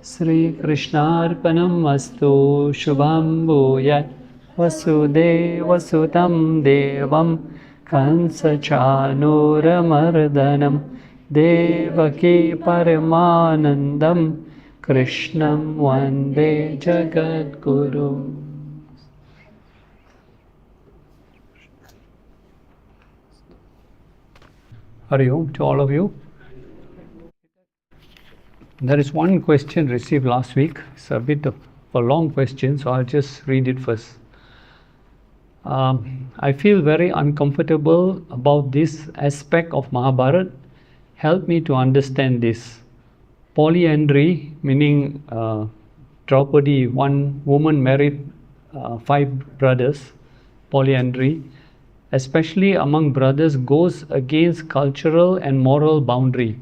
Sri Krishnarpanam Astu Shubham Bhuyat Vasudeva Sutam Devam Kansa Chanuramardanam Devaki Paramanandam Krishnam Vande Jagadguru. Hari Om to all of you. There is one question received last week. It's a bit of a long question, so I'll just read it first. I feel very uncomfortable about this aspect of Mahabharata. Help me to understand this. Polyandry, meaning Draupadi, one woman married 5 brothers. Polyandry, especially among brothers, goes against cultural and moral boundary.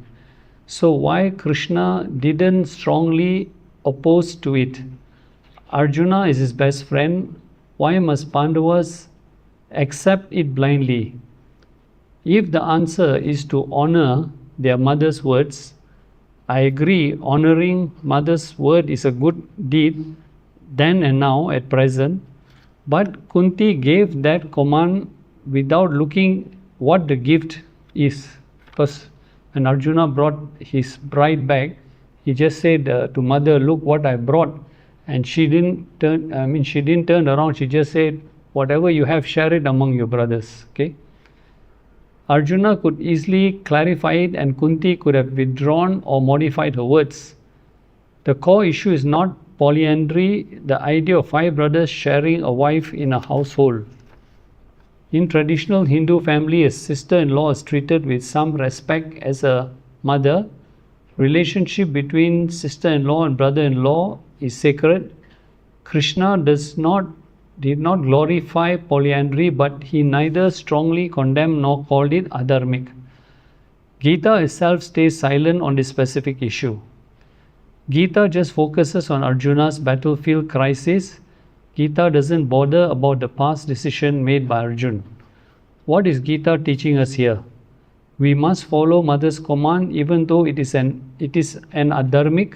So why Krishna didn't strongly oppose to it? Arjuna is his best friend. Why must Pandavas accept it blindly? If the answer is to honor their mother's words, I agree, honoring mother's word is a good deed then and now at present. But Kunti gave that command without looking what the gift is. First, when Arjuna brought his bride back, he just said to mother, "Look what I brought," and she didn't turn around. She just said, "Whatever you have, share it among your brothers." Okay. Arjuna could easily clarify it, and Kunti could have withdrawn or modified her words. The core issue is not polyandry, the idea of 5 brothers sharing a wife in a household. In traditional Hindu family, a sister-in-law is treated with some respect as a mother. Relationship between sister-in-law and brother-in-law is sacred. Krishna did not glorify polyandry, but he neither strongly condemned nor called it adharmic. Gita itself stays silent on this specific issue. Gita just focuses on Arjuna's battlefield crisis. Gita doesn't bother about the past decision made by Arjuna. What is Gita teaching us here? We must follow mother's command even though it is an adharmic.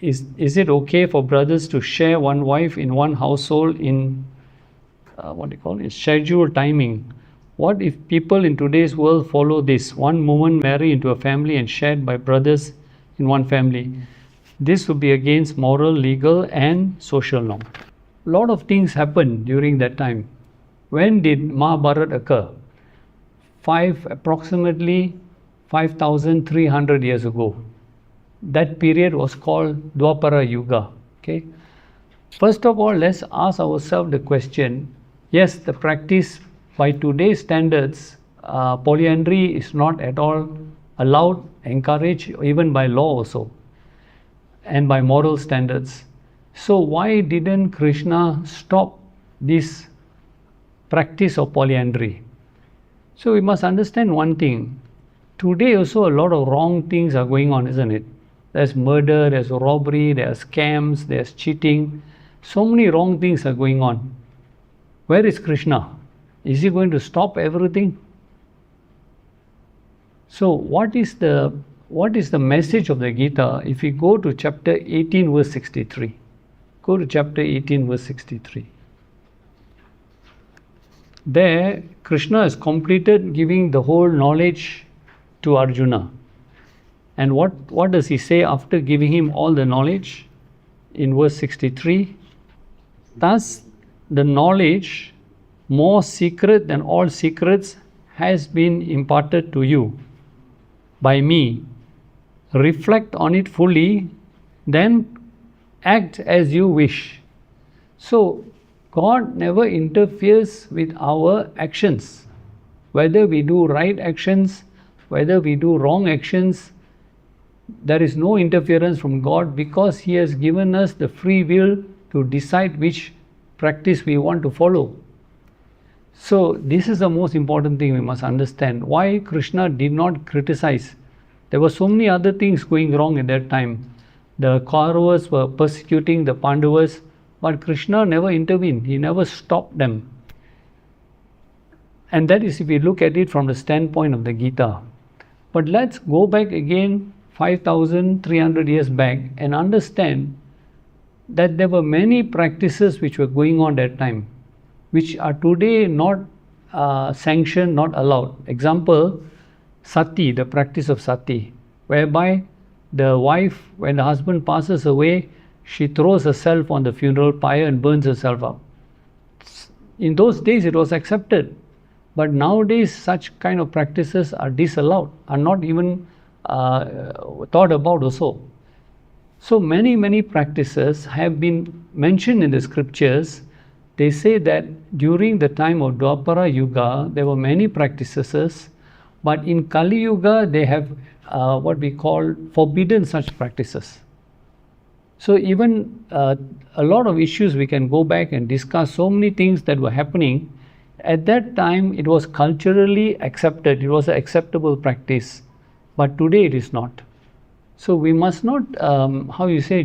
Is it okay for brothers to share one wife in one household in scheduled timing? What if people in today's world follow this? One woman marry into a family and shared by brothers in one family. This would be against moral, legal and social norm. A lot of things happened during that time. When did Mahabharata occur? Approximately 5,300 years ago. That period was called Dwapara Yuga. Okay. First of all, let's ask ourselves the question, yes, the practice by today's standards, polyandry is not at all allowed, encouraged, even by law also, and by moral standards. So why didn't Krishna stop this practice of polyandry? So we must understand one thing. Today also a lot of wrong things are going on, isn't it? There's murder, there's robbery, there's scams, there's cheating. So many wrong things are going on. Where is Krishna? Is he going to stop everything? So what is the message of the Gita? If we go to chapter 18 verse 63. Go to chapter 18 verse 63. There Krishna has completed giving the whole knowledge to Arjuna. And what does he say after giving him all the knowledge? In verse 63, thus the knowledge more secret than all secrets has been imparted to you by me. Reflect on it fully, then act as you wish. So God never interferes with our actions. Whether we do right actions, whether we do wrong actions, there is no interference from God because He has given us the free will to decide which practice we want to follow. So this is the most important thing we must understand. Why Krishna did not criticize. There were so many other things going wrong at that time. The Kauravas were persecuting the Pandavas, but Krishna never intervened. He never stopped them. And that is if we look at it from the standpoint of the Gita. But let's go back again 5,300 years back and understand that there were many practices which were going on at that time, which are today not sanctioned, not allowed. Example, sati, the practice of sati, whereby the wife, when the husband passes away, she throws herself on the funeral pyre and burns herself up. In those days it was accepted, but nowadays such kind of practices are disallowed, are not even thought about also. So many practices have been mentioned in the scriptures. They say that during the time of Dwapara Yuga, there were many practices, but in Kali Yuga, they have what we call forbidden such practices. So even a lot of issues we can go back and discuss, so many things that were happening. At that time, it was culturally accepted, it was an acceptable practice, but today it is not. So we must not,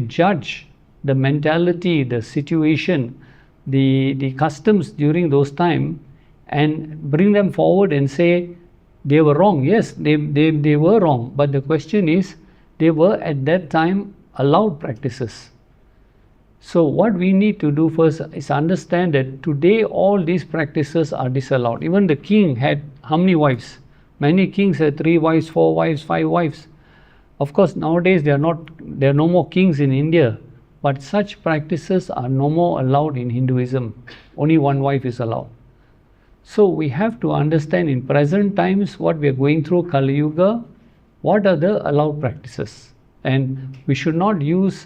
judge the mentality, the situation, the customs during those time and bring them forward and say they were wrong. Yes, they were wrong, but the question is, they were at that time allowed practices. So what we need to do first is understand that today all these practices are disallowed. Even the king had how many wives? Many kings had 3 wives, 4 wives, 5 wives. Of course, nowadays there are no more kings in India, but such practices are no more allowed in Hinduism. Only 1 wife is allowed. So we have to understand in present times what we are going through, Kali Yuga, what are the allowed practices. And we should not use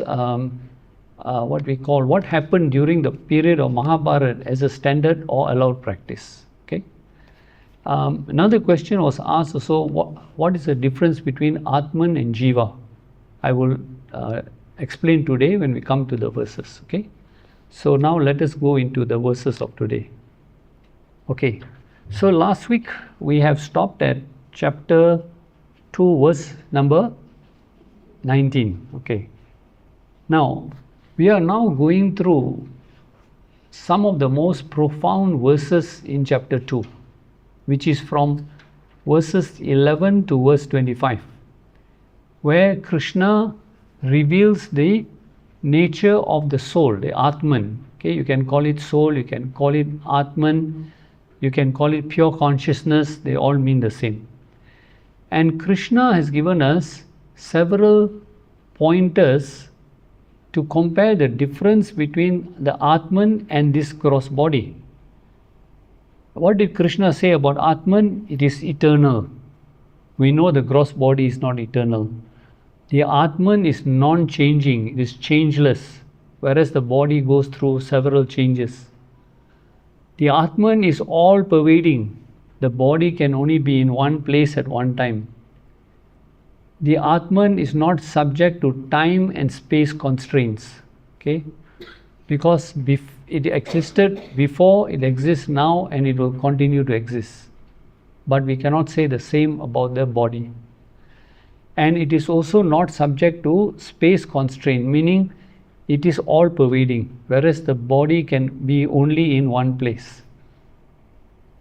what happened during the period of Mahabharata as a standard or allowed practice. Okay. Another question was asked also, what is the difference between Ātman and Jiva? I will explain today when we come to the verses. Okay. So now let us go into the verses of today. Okay. So last week we have stopped at chapter 2, verse number 19. Okay. Now we are now going through some of the most profound verses in chapter 2, which is from verses 11 to verse 25, where Krishna reveals the nature of the soul, the Ātman. Okay, you can call it soul, you can call it Ātman, you can call it pure consciousness, they all mean the same. And Krishna has given us several pointers to compare the difference between the Ātman and this gross body. What did Krishna say about Ātman? It is eternal. We know the gross body is not eternal. The Ātman is non-changing, it is changeless, whereas the body goes through several changes. The Ātman is all-pervading. The body can only be in one place at one time. The Ātman is not subject to time and space constraints, okay? Because it existed before, it exists now, and it will continue to exist. But we cannot say the same about the body. And it is also not subject to space constraint, meaning it is all-pervading, whereas the body can be only in one place.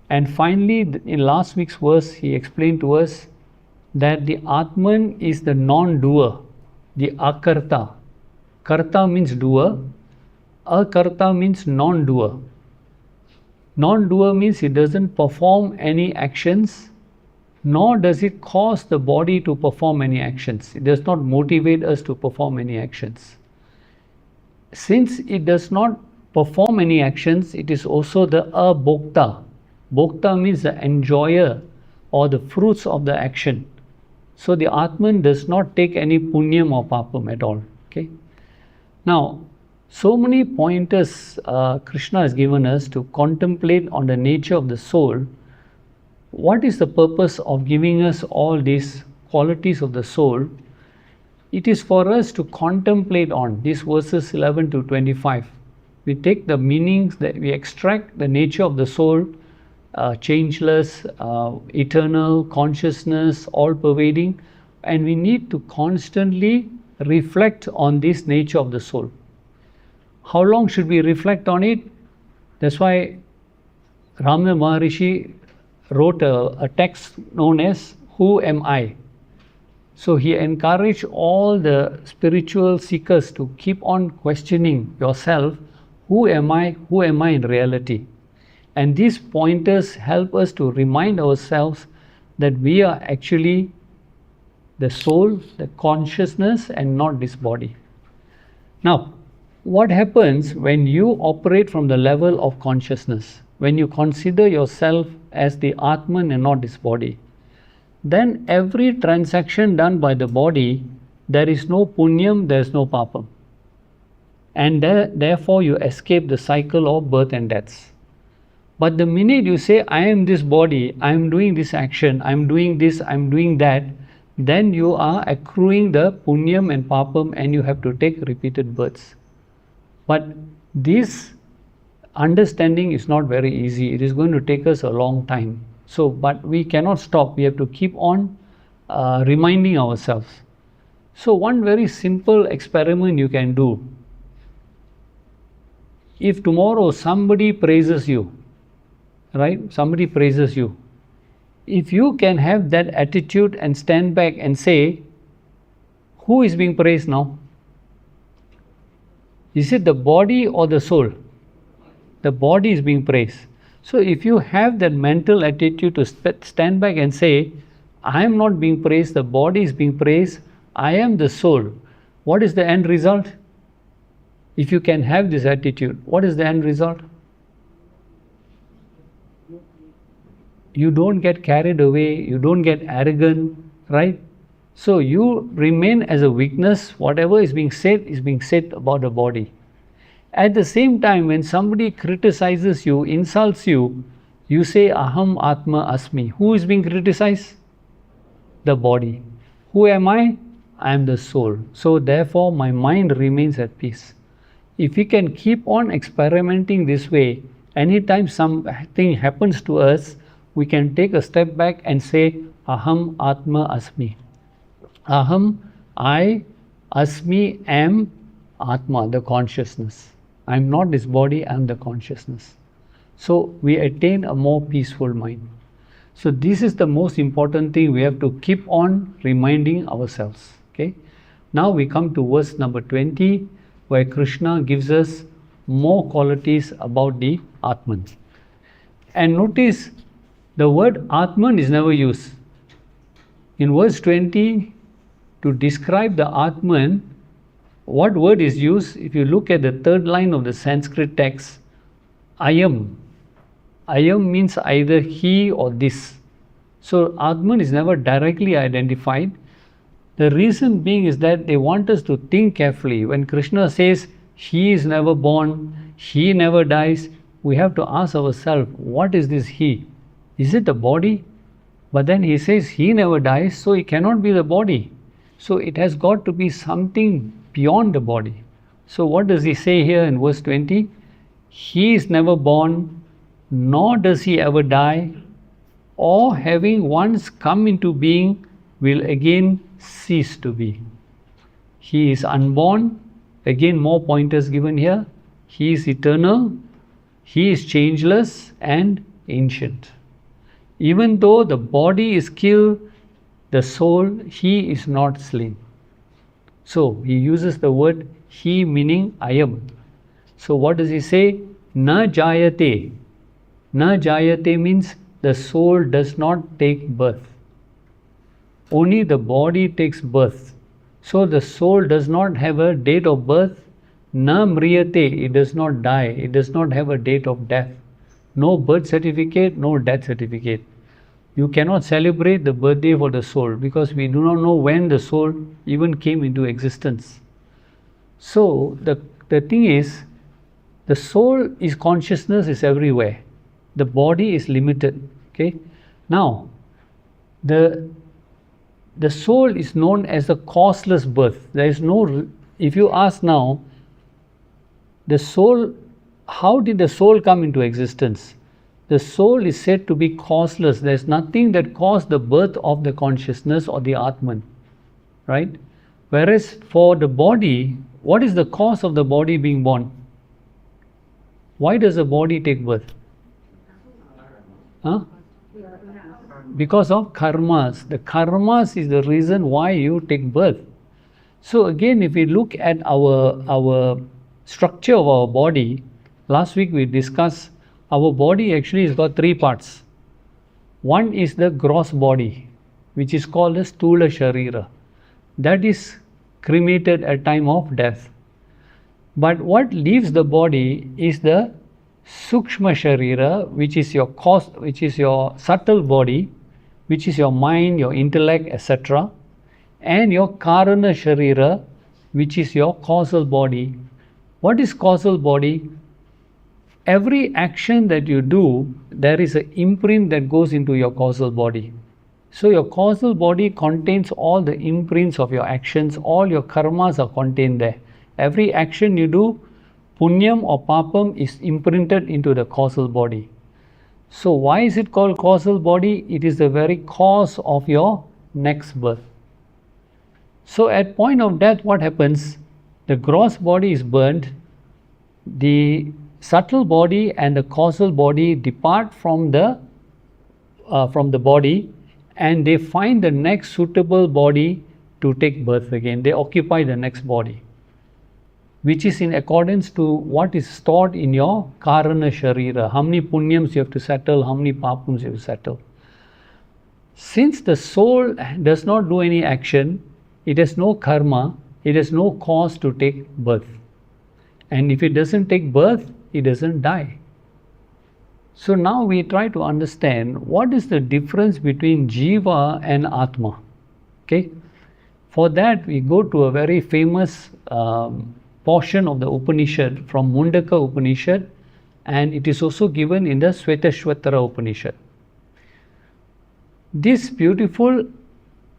And finally, in last week's verse, he explained to us that the Ātman is the non-doer, the akarta. Karta means doer, akarta means non-doer. Non-doer means it doesn't perform any actions, nor does it cause the body to perform any actions. It does not motivate us to perform any actions. Since it does not perform any actions, it is also the abhokta. Bhokta means the enjoyer or the fruits of the action. So the Ātman does not take any punyam or papam at all. Okay. Now, so many pointers Krishna has given us to contemplate on the nature of the soul. What is the purpose of giving us all these qualities of the soul? It is for us to contemplate on these verses 11 to 25. We take the meanings, that we extract the nature of the soul, changeless, eternal, consciousness, all-pervading, and we need to constantly reflect on this nature of the soul. How long should we reflect on it? That's why Ramana Maharishi wrote a text known as Who Am I? So he encouraged all the spiritual seekers to keep on questioning yourself, who am I in reality? And these pointers help us to remind ourselves that we are actually the soul, the consciousness, and not this body. Now, what happens when you operate from the level of consciousness? When you consider yourself as the Ātman and not this body, then every transaction done by the body, there is no punyam, there is no papam. And therefore you escape the cycle of birth and deaths. But the minute you say, I am this body, I am doing this action, I am doing this, I am doing that, then you are accruing the punyam and papam and you have to take repeated births. But this understanding is not very easy. It is going to take us a long time. So, but we cannot stop. We have to keep on reminding ourselves. So, one very simple experiment you can do. If tomorrow somebody praises you, right? Somebody praises you. If you can have that attitude and stand back and say, who is being praised now? Is it the body or the soul? The body is being praised. So if you have that mental attitude to stand back and say, I am not being praised, the body is being praised, I am the soul. What is the end result? If you can have this attitude, what is the end result? You don't get carried away, you don't get arrogant, right? So you remain as a witness. Whatever is being said about the body. At the same time, when somebody criticizes you, insults you, you say, Aham Atma Asmi. Who is being criticized? The body. Who am I? I am the soul. So therefore, my mind remains at peace. If we can keep on experimenting this way, anytime something happens to us, we can take a step back and say, Aham Atma Asmi. Aham, I, Asmi, am Atma, the consciousness. I am not this body, I am the consciousness. So we attain a more peaceful mind. So this is the most important thing we have to keep on reminding ourselves. Okay. Now we come to verse number 20, where Krishna gives us more qualities about the Ātman. And notice the word Ātman is never used. In verse 20, to describe the Ātman, what word is used? If you look at the third line of the Sanskrit text, Ayam. Ayam means either he or this. So Ātman is never directly identified. The reason being is that they want us to think carefully. When Krishna says, he is never born, he never dies, we have to ask ourselves, what is this he? Is it the body? But then he says, he never dies, so it cannot be the body. So it has got to be something beyond the body. So what does he say here in verse 20? He is never born, nor does he ever die, or having once come into being, will again cease to be. He is unborn. Again, more pointers given here. He is eternal, he is changeless and ancient. Even though the body is killed, the soul, he is not slain. So he uses the word he, meaning I am. So what does he say? Na jayate. Na jayate means the soul does not take birth. Only the body takes birth. So the soul does not have a date of birth. Na mriyate, it does not die. It does not have a date of death. No birth certificate, no death certificate. You cannot celebrate the birthday for the soul because we do not know when the soul even came into existence. So the thing is, the soul is consciousness, is everywhere. The body is limited. Okay. Now, the soul is known as the causeless birth. There is no. If you ask now, the soul, how did the soul come into existence? The soul is said to be causeless. There is nothing that caused the birth of the consciousness or the Ātman, right? Whereas for the body, what is the cause of the body being born? Why does the body take birth? Huh? Because of karmas. The karmas is the reason why you take birth. So again, if we look at our structure of our body, last week we discussed our body actually has got three parts. One is the gross body, which is called the Stula Sharira. That is cremated at time of death. But what leaves the body is the Sukshma Sharira, which is your subtle body, which is your mind, your intellect, etc. And your Karana Sharira, which is your causal body. What is causal body? Every action that you do, there is an imprint that goes into your causal body. So your causal body contains all the imprints of your actions, all your karmas are contained there. Every action you do, punyam or papam, is imprinted into the causal body. So why is it called causal body? It is the very cause of your next birth. So at point of death, what happens? The gross body is burnt, the subtle body and the causal body depart from the body, and they find the next suitable body to take birth again. They occupy the next body, which is in accordance to what is stored in your Karana Sharira. How many punyams you have to settle, how many papams you have to settle. Since the soul does not do any action, it has no karma, it has no cause to take birth. And if it doesn't take birth, it doesn't die. So now we try to understand what is the difference between Jiva and Atma. Okay? For that, we go to a very famous portion of the Upanishad from Mundaka Upanishad, and it is also given in the Svetashvatara Upanishad. This beautiful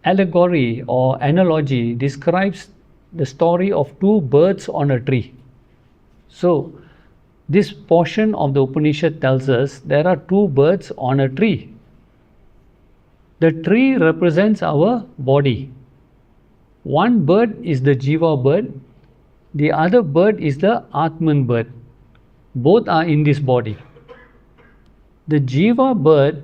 allegory or analogy describes the story of two birds on a tree. So, this portion of the Upanishad tells us there are two birds on a tree. The tree represents our body. One bird is the Jiva bird, the other bird is the Ātman bird. Both are in this body. The Jiva bird,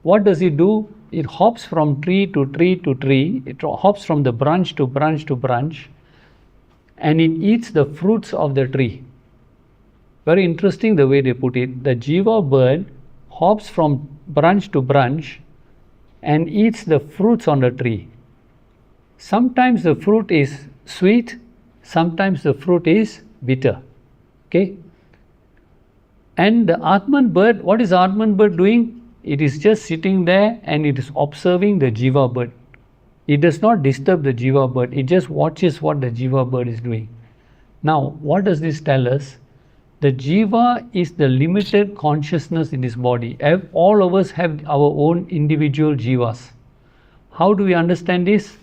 what does it do? It hops from tree to tree to tree. It hops from the branch to branch to branch, and it eats the fruits of the tree. Very interesting the way they put it. The Jiva bird hops from branch to branch and eats the fruits on the tree. Sometimes the fruit is sweet, sometimes the fruit is bitter. Okay? And the Ātman bird, what is Ātman bird doing? It is just sitting there and it is observing the Jiva bird. It does not disturb the Jiva bird, it just watches what the Jiva bird is doing. Now, what does this tell us? The Jiva is the limited consciousness in this body. All of us have our own individual Jivas. How do we understand this?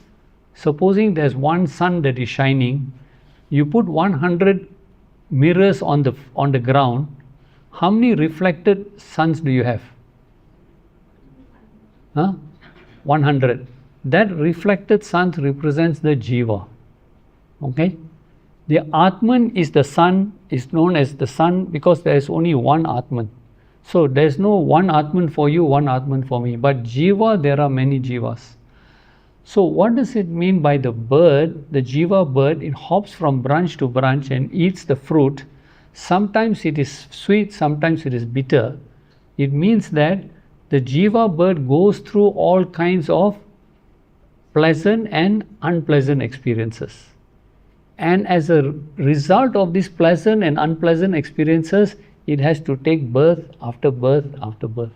Supposing there's one sun that is shining, you put 100 mirrors on the ground, how many reflected suns do you have? 100. That reflected sun represents the Jiva. Okay? The Ātman is the sun, is known as the sun because there is only one Ātman. So there is no one Ātman for you, one Ātman for me. But Jiva, there are many Jivas. So what does it mean by the bird, the Jiva bird? It hops from branch to branch and eats the fruit. Sometimes it is sweet, sometimes it is bitter. It means that the Jiva bird goes through all kinds of pleasant and unpleasant experiences. And as a result of these pleasant and unpleasant experiences, it has to take birth after birth after birth.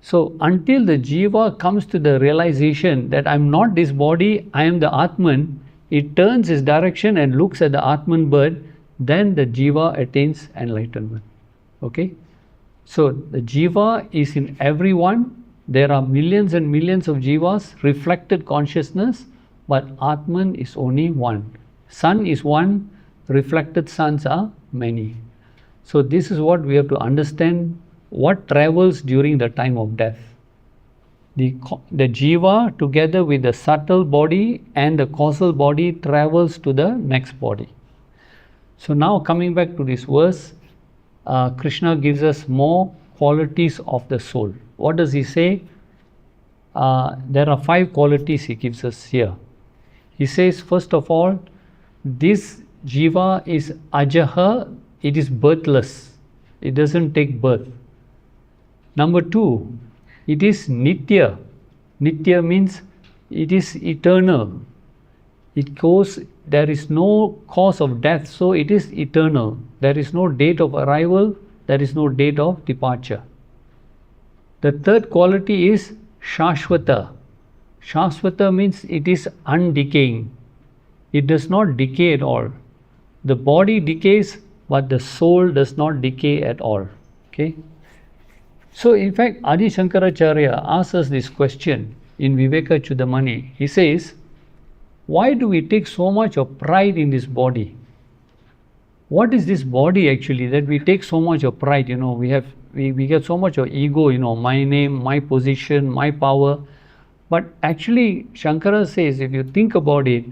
So until the Jiva comes to the realization that I am not this body, I am the Ātman, it turns its direction and looks at the Ātman bird, then the Jiva attains enlightenment. Okay? So the Jiva is in everyone. There are millions and millions of Jivas, reflected consciousness, but Ātman is only one. Sun is one, reflected suns are many. So this is what we have to understand, what travels during the time of death. The Jiva together with the subtle body and the causal body travels to the next body. So now coming back to this verse, Krishna gives us more qualities of the soul. What does he say? There are 5 qualities he gives us here. He says, first of all, this jiva is ajaha, it is birthless. It doesn't take birth. Number 2, it is nitya. Nitya means it is eternal. It goes, there is no cause of death, so it is eternal. There is no date of arrival, there is no date of departure. The third quality is shashvata. Shashvata means it is undecaying. It does not decay at all. The body decays, but the soul does not decay at all. Okay? So in fact, Adi Shankaracharya asks us this question in Viveka Chudamani. He says, why do we take so much of pride in this body? What is this body actually that we take so much of pride? We get so much of ego, my name, my position, my power. But actually, Shankara says, if you think about it,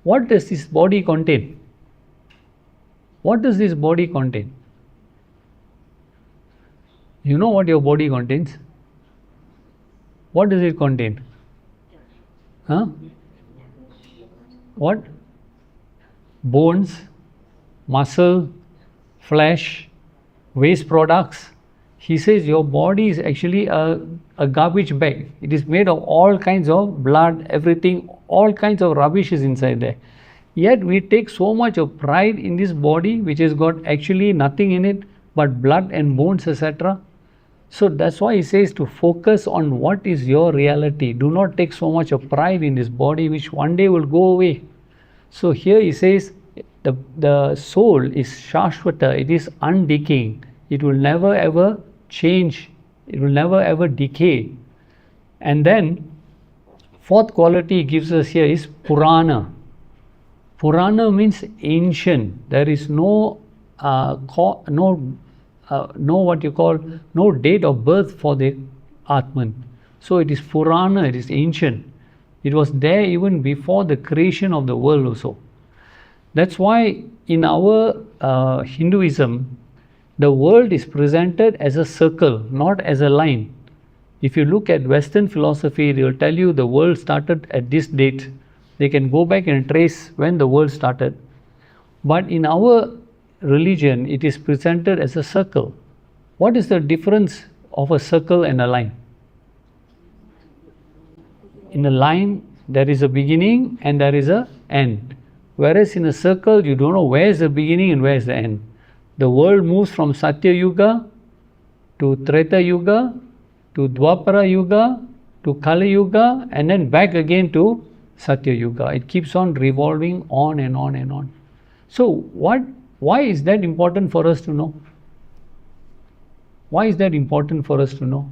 what does this body contain? What does this body contain? You know what your body contains? What does it contain? Huh? What? Bones, muscle, flesh, waste products. He says your body is actually a garbage bag. It is made of all kinds of blood, everything, all kinds of rubbish is inside there. Yet we take so much of pride in this body which has got actually nothing in it but blood and bones, etc. So that's why he says to focus on what is your reality. Do not take so much of pride in this body which one day will go away. So here he says the soul is shashvata, it is undecaying. It will never ever change. It will never ever decay. And then fourth quality he gives us here is Purana. Purana means ancient. There is no no date of birth for the Ātman. So it is Purana, it is ancient. It was there even before the creation of the world also. That's why in our Hinduism, the world is presented as a circle, not as a line. If you look at Western philosophy, they will tell you the world started at this date. They can go back and trace when the world started. But in our religion, it is presented as a circle. What is the difference of a circle and a line? In a line, there is a beginning and there is an end. Whereas in a circle, you don't know where is the beginning and where is the end. The world moves from Satya Yuga to Treta Yuga to Dwapara Yuga to Kali Yuga and then back again to Satya Yuga. It keeps on revolving on and on and on. So why is that important for us to know? Why is that important for us to know?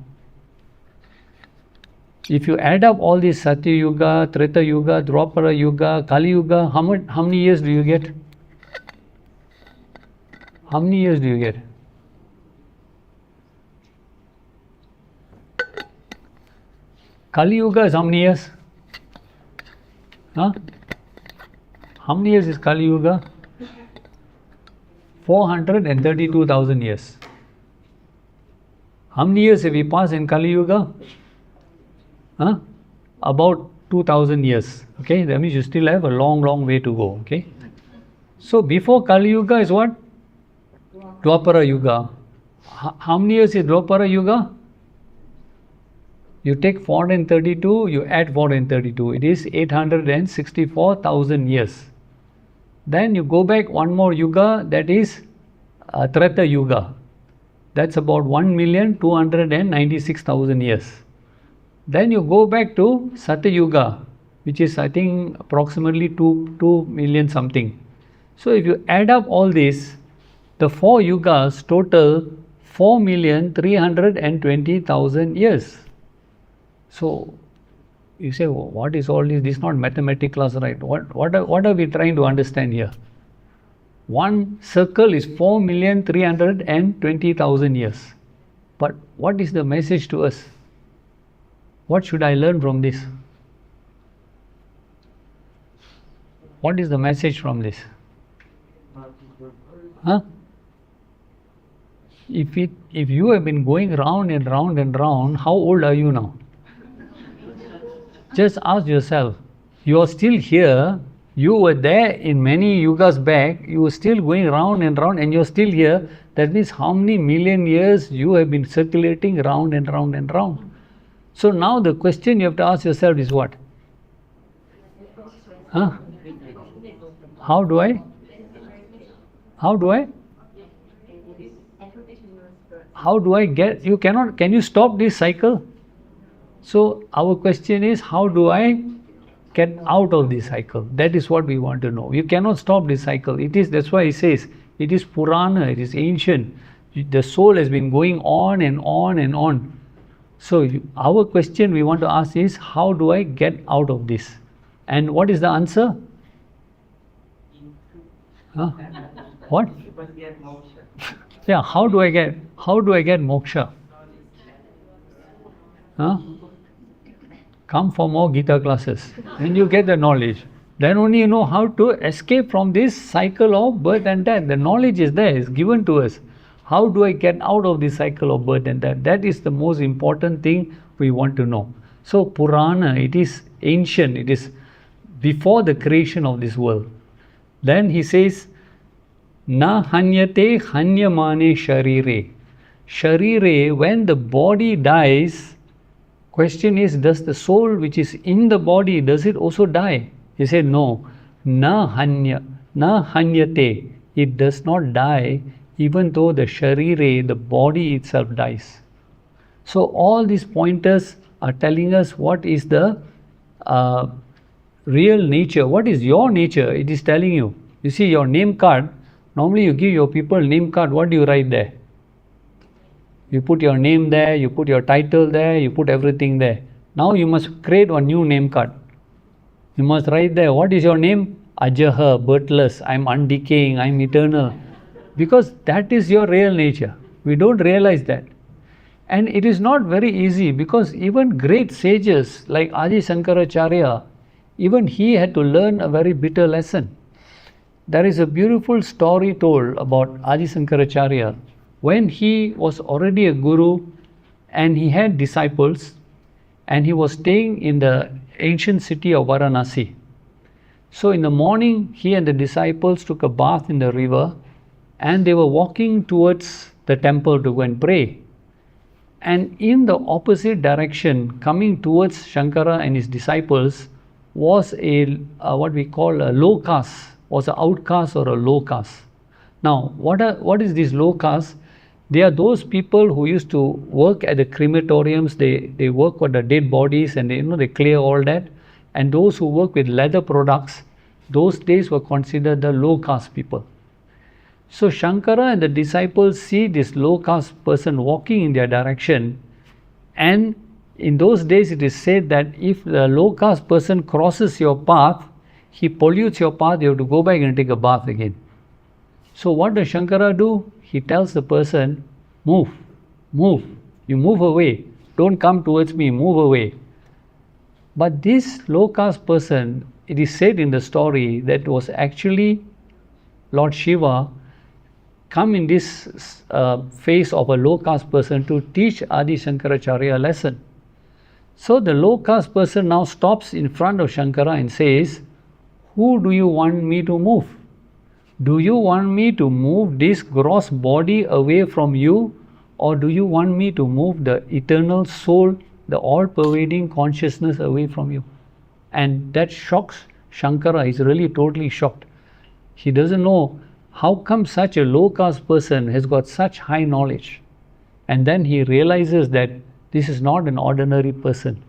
If you add up all these Satya Yuga, Treta Yuga, Dwapara Yuga, Kali Yuga, how many years do you get? How many years do you get? Kali Yuga is how many years? Huh? How many years is Kali Yuga? 432,000 years. How many years have we passed in Kali Yuga? Huh? About 2,000 years. Okay, that means you still have a long way to go. Okay, so before Kali Yuga is what? Dwapara Yuga. How many years is Dwapara Yuga? You take 432, you add 432. It is 864,000 years. Then you go back one more Yuga, that is Treta Yuga. That's about 1,296,000 years. Then you go back to Satya Yuga, which is I think approximately 2 million something. So if you add up all this, the 4 yugas total 4,320,000 years. So you say, well, what is all this? This is not mathematics class, right? What are we trying to understand here? One circle is 4,320,000 years. But what is the message to us? What should I learn from this? What is the message from this? Huh? If you have been going round and round and round, how old are you now? Just ask yourself. You are still here. You were there in many yugas back. You were still going round and round, and you're still here. That means how many million years you have been circulating round and round and round. So now the question you have to ask yourself is what? Huh? How do I? How do I get? You cannot. Can you stop this cycle? So our question is, how do I get out of this cycle? That is what we want to know. You cannot stop this cycle. That's why he says it is Purana, it is ancient. The soul has been going on and on and on. So our question we want to ask is, how do I get out of this? And what is the answer? Huh? What? Yeah, how do I get moksha? Huh? Come for more Gita classes. Then you get the knowledge. Then only you know how to escape from this cycle of birth and death. The knowledge is there, it's given to us. How do I get out of this cycle of birth and death? That is the most important thing we want to know. So Purana, it is ancient, it is before the creation of this world. Then he says, Na hanyate hanyamane sharire. Sharire, when the body dies, question is, does the soul which is in the body, does it also die? He said, no. Na hanyate. It does not die, even though the sharire, the body itself, dies. So all these pointers are telling us what is the real nature. What is your nature? It is telling you. You see your name card. Normally you give your people name card. What do you write there? You put your name there, you put your title there, you put everything there. Now you must create a new name card. You must write there, what is your name? Ajaha, birthless, I'm undecaying, I'm eternal. Because that is your real nature. We don't realize that. And it is not very easy, because even great sages like Adi Shankaracharya, even he had to learn a very bitter lesson. There is a beautiful story told about Adi Shankaracharya. When he was already a guru and he had disciples, and he was staying in the ancient city of Varanasi. So in the morning, he and the disciples took a bath in the river, and they were walking towards the temple to go and pray. And in the opposite direction, coming towards Shankara and his disciples, was a what we call a low caste, was an outcast or a low caste. Now, what is this low caste? They are those people who used to work at the crematoriums. They work with the dead bodies, and they clear all that. And those who work with leather products, those days were considered the low caste people. So Shankara and the disciples see this low caste person walking in their direction, and in those days it is said that if the low caste person crosses your path, he pollutes your path, you have to go back and take a bath again. So what does Shankara do? He tells the person, move, you move away, don't come towards me, move away. But this low caste person, it is said in the story that was actually Lord Shiva come in this face of a low caste person to teach Adi Shankaracharya a lesson. So the low caste person now stops in front of Shankara and says, who do you want me to move? Do you want me to move this gross body away from you, or do you want me to move the eternal soul, the all-pervading consciousness away from you? And that shocks Shankara. He's really totally shocked. He doesn't know how come such a low caste person has got such high knowledge. And then he realizes that this is not an ordinary person,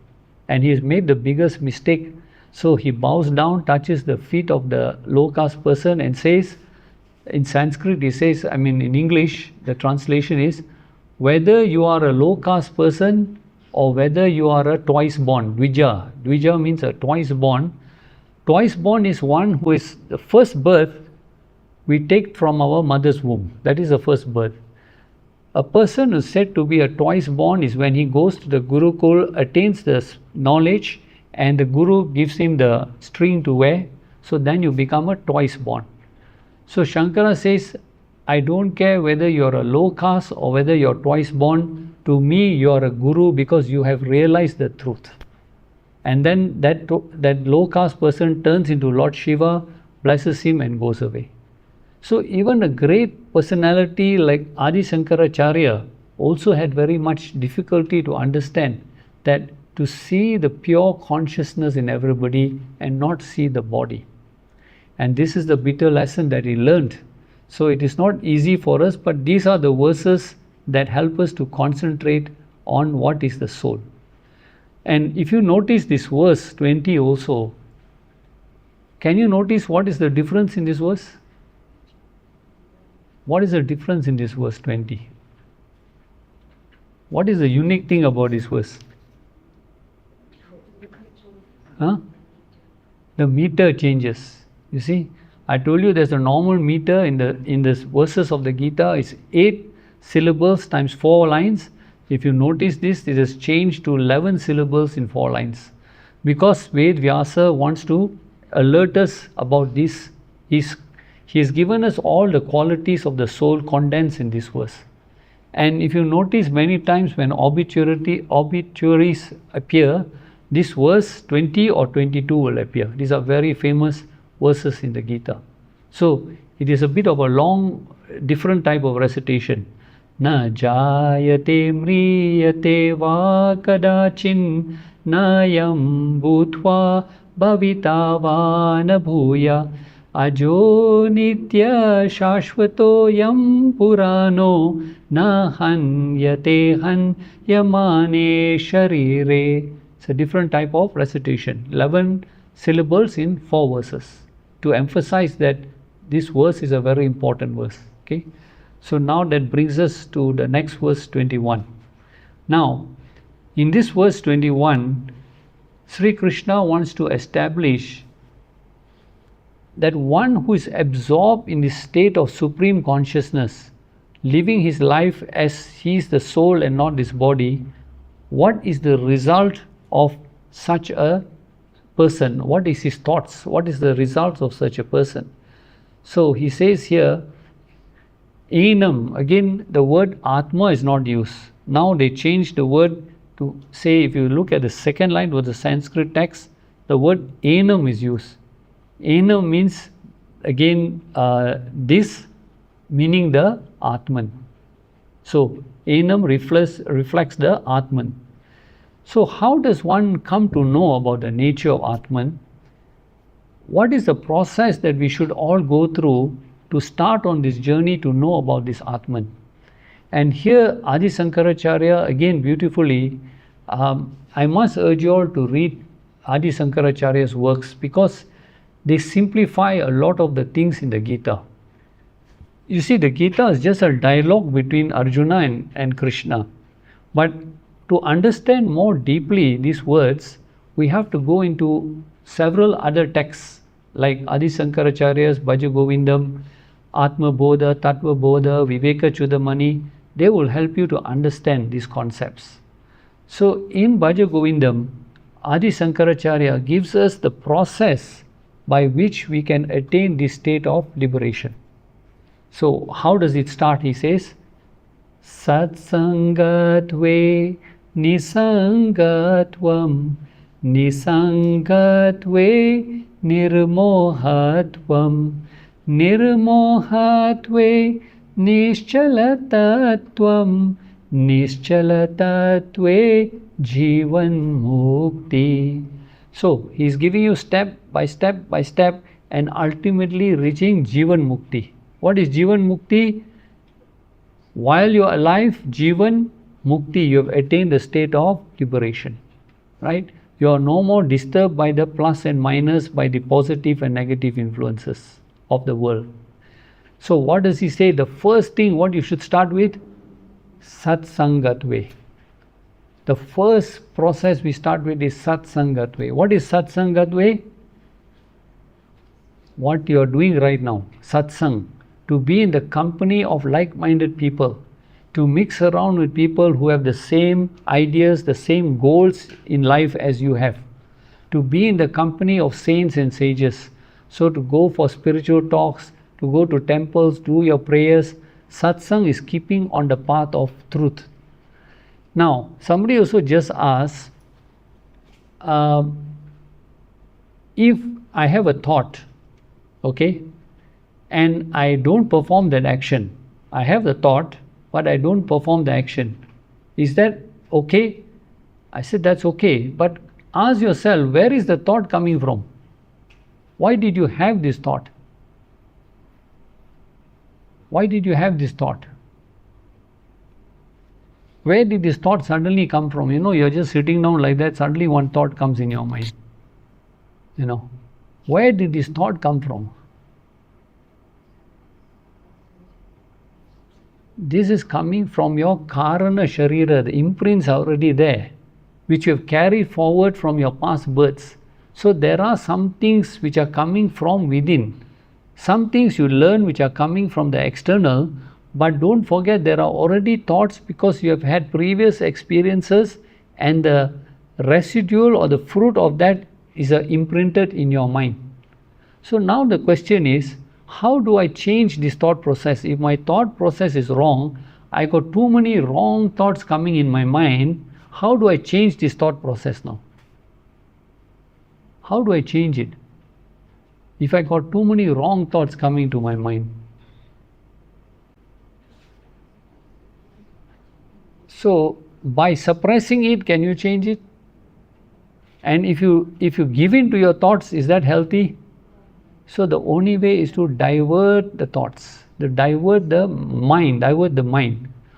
and he has made the biggest mistake. So he bows down, touches the feet of the low caste person and says, in Sanskrit he says, in English the translation is, whether you are a low caste person or whether you are a twice born, Dvija. Dvija means a twice born. Twice born is one who is the first birth we take from our mother's womb. That is the first birth. A person who is said to be a twice born is when he goes to the Gurukul, attains the knowledge, and the Guru gives him the string to wear. So then you become a twice born. So Shankara says, I don't care whether you're a low caste or whether you're twice born. To me, you're a guru because you have realized the truth. And then that low caste person turns into Lord Shiva, blesses him and goes away. So even a great personality like Adi Shankaracharya also had very much difficulty to understand that to see the pure consciousness in everybody and not see the body. And this is the bitter lesson that he learned. So it is not easy for us, but these are the verses that help us to concentrate on what is the soul. And if you notice this verse 20 also, can you notice what is the difference in this verse? What is the difference in this verse 20? What is the unique thing about this verse? Huh? The meter changes. You see, I told you there's a normal meter in the verses of the Gita. It's 8 syllables times 4 lines. If you notice this, it has changed to 11 syllables in 4 lines. Because Ved Vyasa wants to alert us about this. He has given us all the qualities of the soul condensed in this verse. And if you notice many times when obituaries appear, this verse 20 or 22 will appear. These are very famous verses in the Gita. So it is a bit of a long, different type of recitation. Na jayate mriyate va kadachin nayam bhutva bhavita va na bhuya ajo nitya shashvato yam purano na hanyate hanyamane sharire. It's a different type of recitation. 11 syllables in 4 verses to emphasize that this verse is a very important verse. Okay. So now that brings us to the next verse 21. Now, in this verse 21, Sri Krishna wants to establish that one who is absorbed in the state of supreme consciousness, living his life as he is the soul and not this body, what is the result of such a person? What is his thoughts? What is the result of such a person? So he says here, Enam, again the word Ātma is not used. Now they changed the word to say, if you look at the second line with the Sanskrit text, the word Enam is used. Enam means again this, meaning the Ātman. So Enam reflects the Ātman. So how does one come to know about the nature of Ātman? What is the process that we should all go through to start on this journey to know about this Ātman? And here Adi Shankaracharya again beautifully, I must urge you all to read Adi Shankaracharya's works because they simplify a lot of the things in the Gita. You see, the Gita is just a dialogue between Arjuna and Krishna. But to understand more deeply these words, we have to go into several other texts like Adi Shankaracharya's Bhaja Govindam, Atma Bodha, Tattva Bodha, Viveka Chudamani. They will help you to understand these concepts. So in Bhaja Govindam, Adi Shankaracharya gives us the process by which we can attain this state of liberation. So how does it start? He says, Satsangatve nisangatvam nisangatve nirmohatvam nirmohatve nischalatatvam nischalatatve jivan mukti. So he is giving you step by step by step and ultimately reaching jivan mukti. What is jivan mukti? While you are alive, jivan mukti, you have attained the state of liberation, right? You are no more disturbed by the plus and minus, by the positive and negative influences of the world. So what does he say? The first thing what you should start with, Satsangatve. The first process we start with is Satsangatve. What is Satsangatve? What you are doing right now, Satsang. To be in the company of like-minded people, to mix around with people who have the same ideas, the same goals in life as you have, to be in the company of saints and sages. So to go for spiritual talks, to go to temples, do your prayers, Satsang is keeping on the path of truth. Now, somebody also just asked, if I have a thought, okay, and I don't perform that action, I have the thought, but I don't perform the action, is that okay? I said, that's okay, but ask yourself, where is the thought coming from? Why did you have this thought? Why did you have this thought? Where did this thought suddenly come from? You're just sitting down like that, suddenly one thought comes in your mind. Where did this thought come from? This is coming from your karana sharira, the imprints are already there, which you have carried forward from your past births. So there are some things which are coming from within. Some things you learn which are coming from the external, but don't forget there are already thoughts because you have had previous experiences and the residual or the fruit of that is imprinted in your mind. So now the question is, how do I change this thought process? If my thought process is wrong, I got too many wrong thoughts coming in my mind, how do I change this thought process now? How do I change it? If I got too many wrong thoughts coming to my mind. So by suppressing it, can you change it? And if you give in to your thoughts, is that healthy? So the only way is to divert the thoughts, to divert the mind.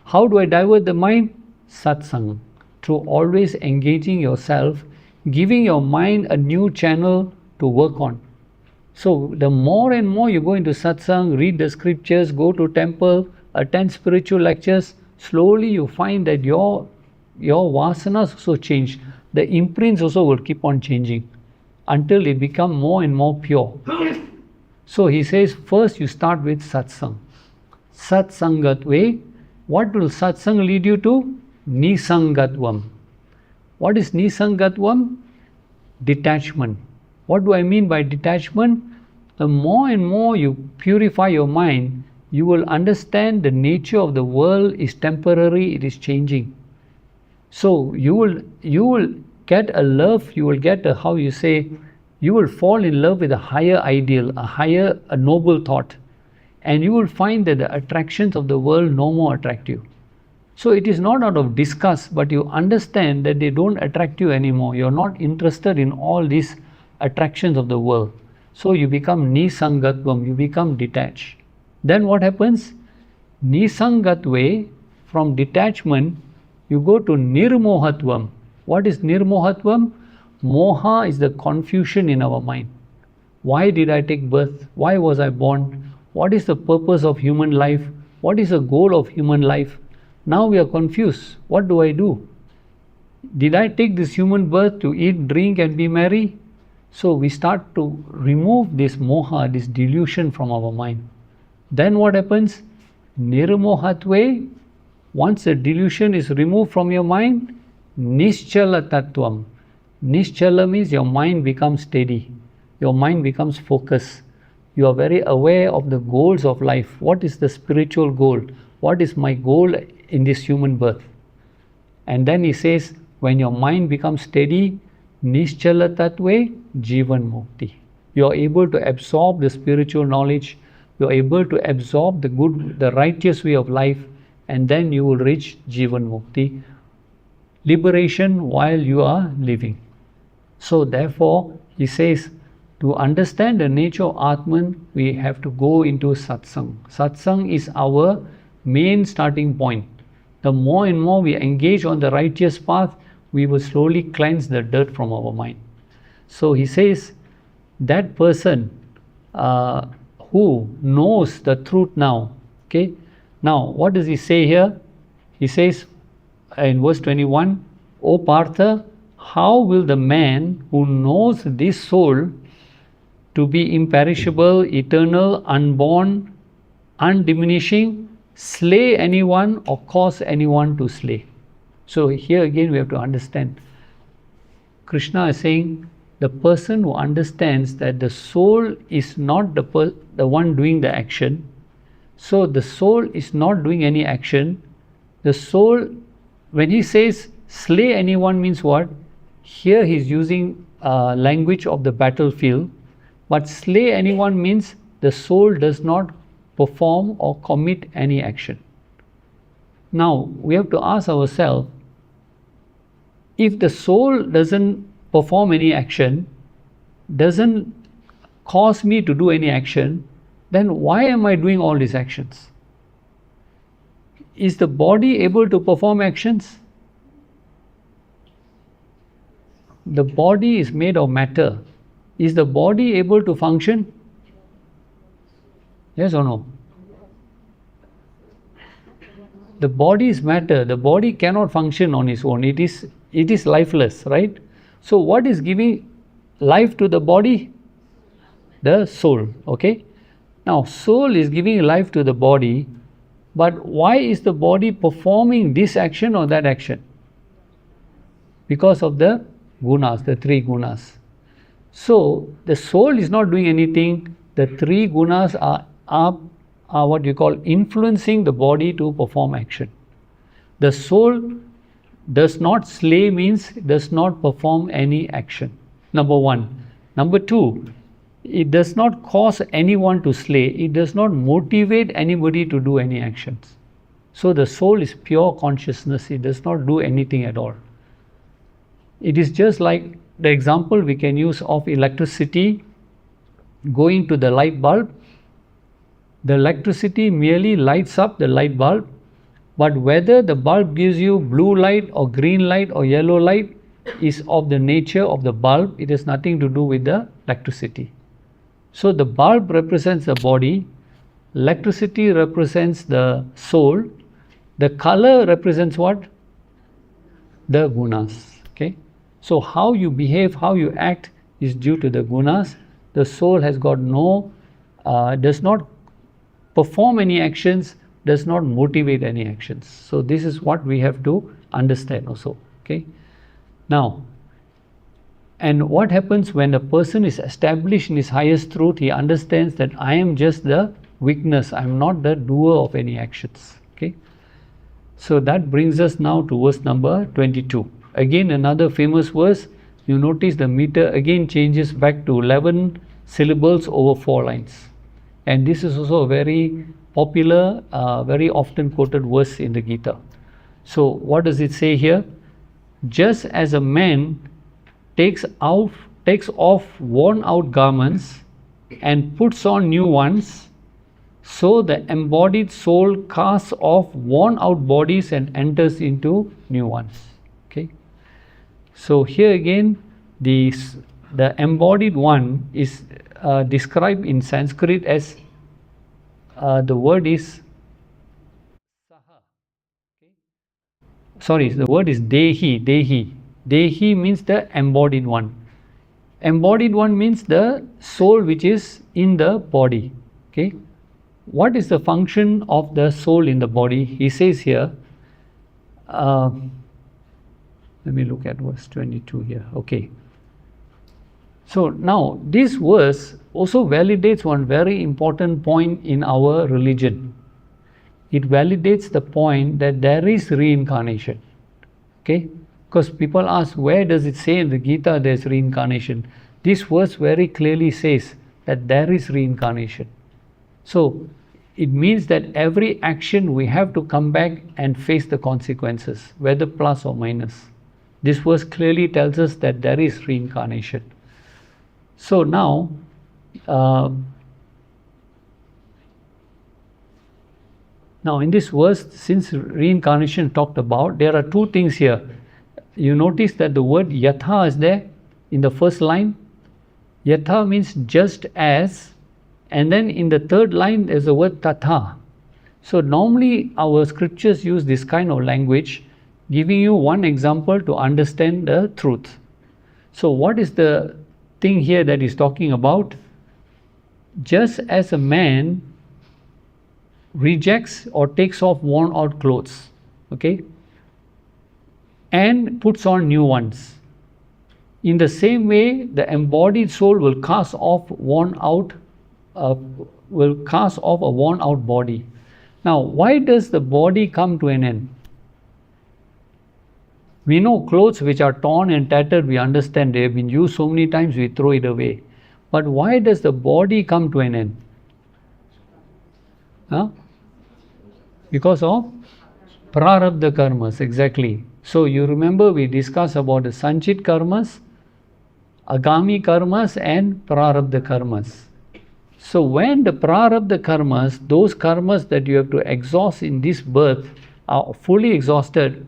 How do I divert the mind? Satsang. Through always engaging yourself, giving your mind a new channel to work on. So the more and more you go into satsang, read the scriptures, go to temple, attend spiritual lectures, slowly you find that your vasanas also change. The imprints also will keep on changing until it become more and more pure. So he says, first you start with satsang. Satsangatve. What will satsang lead you to? Nisangatvam. What is nisangatvam? Detachment. What do I mean by detachment? The more and more you purify your mind, you will understand the nature of the world is temporary, it is changing. So you will get a love, you will get you will fall in love with a higher ideal, a noble thought, and you will find that the attractions of the world no more attract you. So it is not out of disgust, but you understand that they don't attract you anymore. You're not interested in all these attractions of the world. So you become nisangatvam, you become detached. Then what happens? Nisangatve, from detachment, you go to nirmohatvam. What is nirmohatvam? Moha is the confusion in our mind. Why did I take birth? Why was I born? What is the purpose of human life? What is the goal of human life? Now we are confused. What do I do? Did I take this human birth to eat, drink and be merry? So we start to remove this moha, this delusion from our mind. Then what happens? Nirmohatve. Once the delusion is removed from your mind, nischala tattvam. Nischala means your mind becomes steady. Your mind becomes focused. You are very aware of the goals of life. What is the spiritual goal? What is my goal in this human birth? And then he says, when your mind becomes steady, nischala tattve jivan mukti. You are able to absorb the spiritual knowledge. You are able to absorb the righteous way of life, and then you will reach jivan mukti, liberation while you are living. So therefore, he says, to understand the nature of Ātman, we have to go into satsang. Satsang is our main starting point. The more and more we engage on the righteous path, we will slowly cleanse the dirt from our mind. So he says, that person who knows the truth now, okay? Now, what does he say here? He says in verse 21, O Partha, how will the man who knows this soul to be imperishable, eternal, unborn, undiminishing, slay anyone or cause anyone to slay? So here again we have to understand. Krishna is saying the person who understands that the soul is not the one doing the action, So the soul is not doing any action. The soul, when he says slay anyone, means what? Here he is using language of the battlefield, but slay anyone means the soul does not perform or commit any action. Now we have to ask ourselves, if the soul doesn't perform any action, doesn't cause me to do any action, then why am I doing all these actions? Is the body able to perform actions? The body is made of matter. Is the body able to function? Yes or no? The body is matter. The body cannot function on its own. It is lifeless, right? So what is giving life to the body? The soul. Okay. Now soul is giving life to the body, but why is the body performing this action or that action? Because of the gunas, the three gunas. So the soul is not doing anything. The three gunas are what you call influencing the body to perform action. The soul does not slay, means does not perform any action. Number one. Number two, it does not cause anyone to slay. It does not motivate anybody to do any actions. So the soul is pure consciousness. It does not do anything at all. It is just like the example we can use of electricity going to the light bulb. The electricity merely lights up the light bulb, but whether the bulb gives you blue light or green light or yellow light is of the nature of the bulb. It has nothing to do with the electricity. So the bulb represents the body, electricity represents the soul, the color represents what? The gunas. Okay. So how you behave, how you act is due to the gunas. The soul has got does not perform any actions, does not motivate any actions. So this is what we have to understand also. Okay. Now, and what happens when a person is established in his highest truth? He understands that I am just the witness, I am not the doer of any actions. Okay. So that brings us now to verse number 22. Again another famous verse. You notice the meter again changes back to 11 syllables over 4 lines. And this is also a very popular, very often quoted verse in the Gita. So what does it say here? Just as a man takes off worn out garments and puts on new ones, so the embodied soul casts off worn out bodies and enters into new ones. Okay. So here again the embodied one is described in Sanskrit as the word is saha. Okay. Sorry, the word is dehi. Dehi means the embodied one. Embodied one means the soul which is in the body. Okay. What is the function of the soul in the body? He says here, let me look at verse 22 here. Okay. So now this verse also validates one very important point in our religion. It validates the point that there is reincarnation. Okay. Because people ask, where does it say in the Gita there is reincarnation? This verse very clearly says that there is reincarnation. So it means that every action we have to come back and face the consequences, whether plus or minus. This verse clearly tells us that there is reincarnation. So now, in this verse, since reincarnation talked about, there are two things here. You notice that the word yatha is there in the first line. Yatha means just as, and then in the third line there's the word tatha. So normally our scriptures use this kind of language, giving you one example to understand the truth. So what is the thing here that he's talking about? Just as a man rejects or takes off worn out clothes, okay, and puts on new ones, in the same way the embodied soul will cast off worn out will cast off a worn out body. Now, why does the body come to an end? We know clothes which are torn and tattered, we understand they have been used so many times, we throw it away. But why does the body come to an end? Huh? Because of prarabdha karmas, exactly. So you remember we discussed about the sanchit karmas, agami karmas and prarabdha karmas. So when the prarabdha karmas, those karmas that you have to exhaust in this birth are fully exhausted,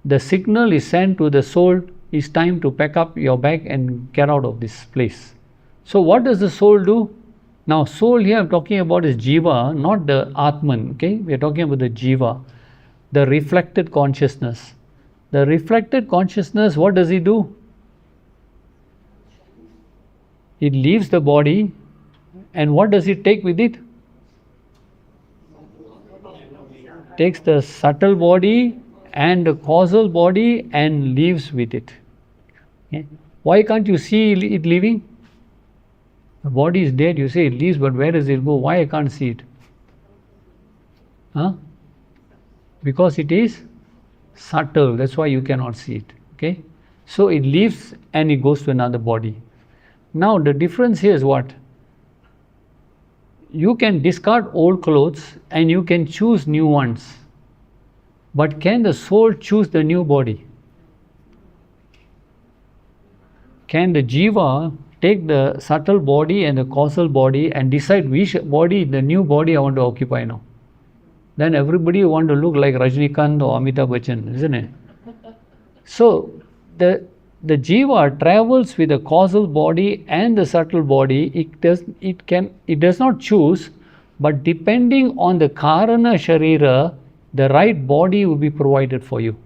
the signal is sent to the soul, it's time to pack up your bag and get out of this place. So what does the soul do? Now soul here I'm talking about is jiva, not the Ātman, okay? We are talking about the jiva, the reflected consciousness. The reflected consciousness, what does it do? It leaves the body, and what does it take with it? Takes the subtle body and the causal body and leaves with it. Okay? Why can't you see it leaving? The body is dead, you say it leaves, but where does it go? Why I can't see it? Huh? Because it is subtle, that's why you cannot see it. Okay? So it leaves and it goes to another body. Now the difference here is what? You can discard old clothes and you can choose new ones. But can the soul choose the new body? Can the jiva take the subtle body and the causal body and decide which body, the new body I want to occupy now? Then everybody want to look like Rajnikant or Amitabh Bachchan, isn't it? So the jiva travels with the causal body and the subtle body. It does not choose, but depending on the karana sharira, the right body will be provided for you.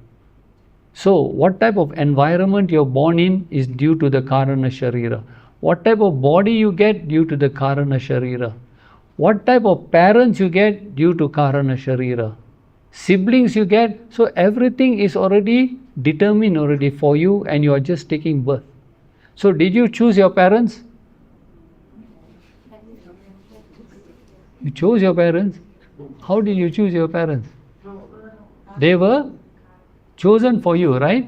So what type of environment you're born in is due to the karana sharira. What type of body you get due to the karana sharira. What type of parents you get due to karana sharira. Siblings you get, so everything is already determined already for you and you are just taking birth. So did you choose your parents? You chose your parents? How did you choose your parents? They were chosen for you, right?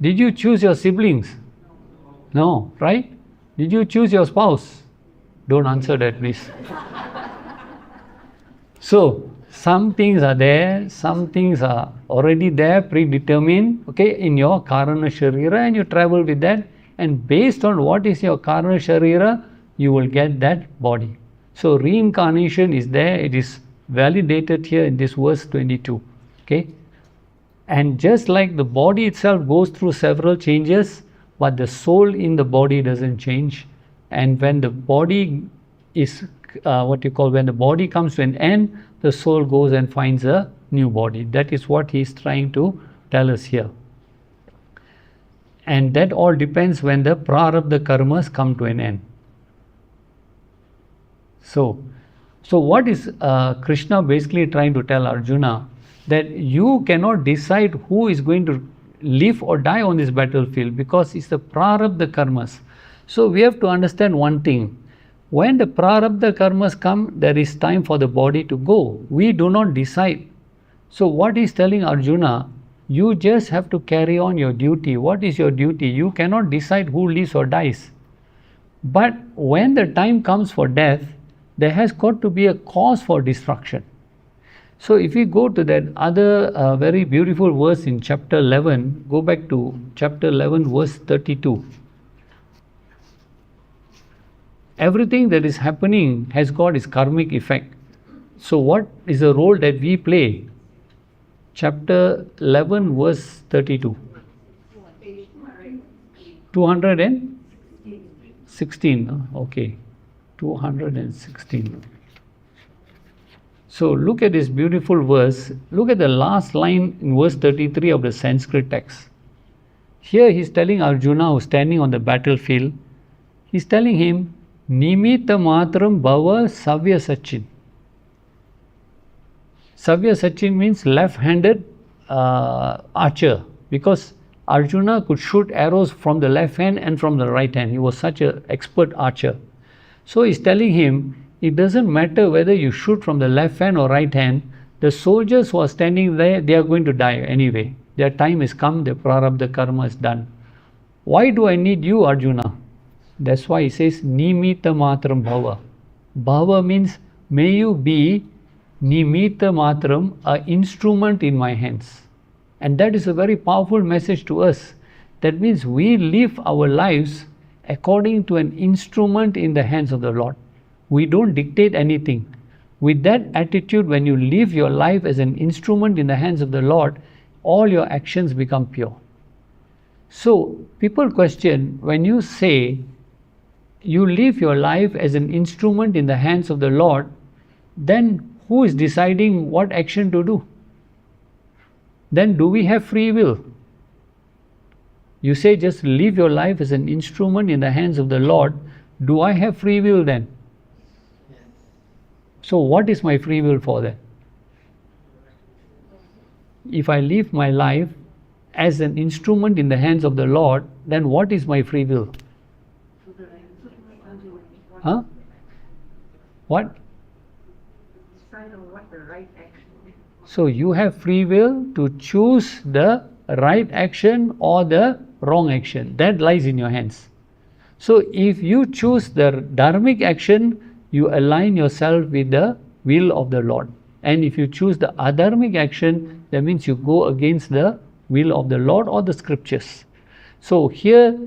Did you choose your siblings? No, right? Did you choose your spouse? Don't answer that, please. So, some things are there, some things are already there, predetermined, okay, in your karana sharira, and you travel with that, and based on what is your karana sharira, you will get that body. So, reincarnation is there, it is validated here in this verse 22, okay. And just like the body itself goes through several changes, but the soul in the body doesn't change. And when the body is, when the body comes to an end, the soul goes and finds a new body. That is what he is trying to tell us here. And that all depends when the prarabdha karmas come to an end. So what is Krishna basically trying to tell Arjuna? That you cannot decide who is going to live or die on this battlefield because it's the prarabdha karmas. So we have to understand one thing. When the prarabdha karmas come, there is time for the body to go. We do not decide. So what is telling Arjuna? You just have to carry on your duty. What is your duty? You cannot decide who lives or dies. But when the time comes for death, there has got to be a cause for destruction. So if we go to that other very beautiful verse in chapter 11, go back to chapter 11 verse 32. Everything that is happening has got its karmic effect. So what is the role that we play? Chapter 11 verse 32. 216, okay. 216. So look at this beautiful verse. Look at the last line in verse 33 of the Sanskrit text. Here he is telling Arjuna, who is standing on the battlefield, he is telling him, Nimitta matram bhava savya sachin. Savya sachin means left-handed archer, because Arjuna could shoot arrows from the left hand and from the right hand. He was such an expert archer. So he is telling him, It doesn't matter whether you shoot from the left hand or right hand. The soldiers who are standing there, they are going to die anyway. Their time has come, their prarabdha karma is done. Why do I need you, Arjuna? That's why he says, Nimita matram bhava. Bhava means, may you be Nimita matram, an instrument in my hands. And that is a very powerful message to us. That means we live our lives according to an instrument in the hands of the Lord. We don't dictate anything. With that attitude, when you live your life as an instrument in the hands of the Lord, all your actions become pure. So, people question, when you say you live your life as an instrument in the hands of the Lord, then who is deciding what action to do? Then do we have free will? You say just live your life as an instrument in the hands of the Lord. Do I have free will then? So what is my free will for then? If I live my life as an instrument in the hands of the Lord, then what is my free will? Huh? What? So you have free will to choose the right action or the wrong action. That lies in your hands. So if you choose the dharmic action, you align yourself with the will of the Lord. And if you choose the adharmic action, that means you go against the will of the Lord or the scriptures. So here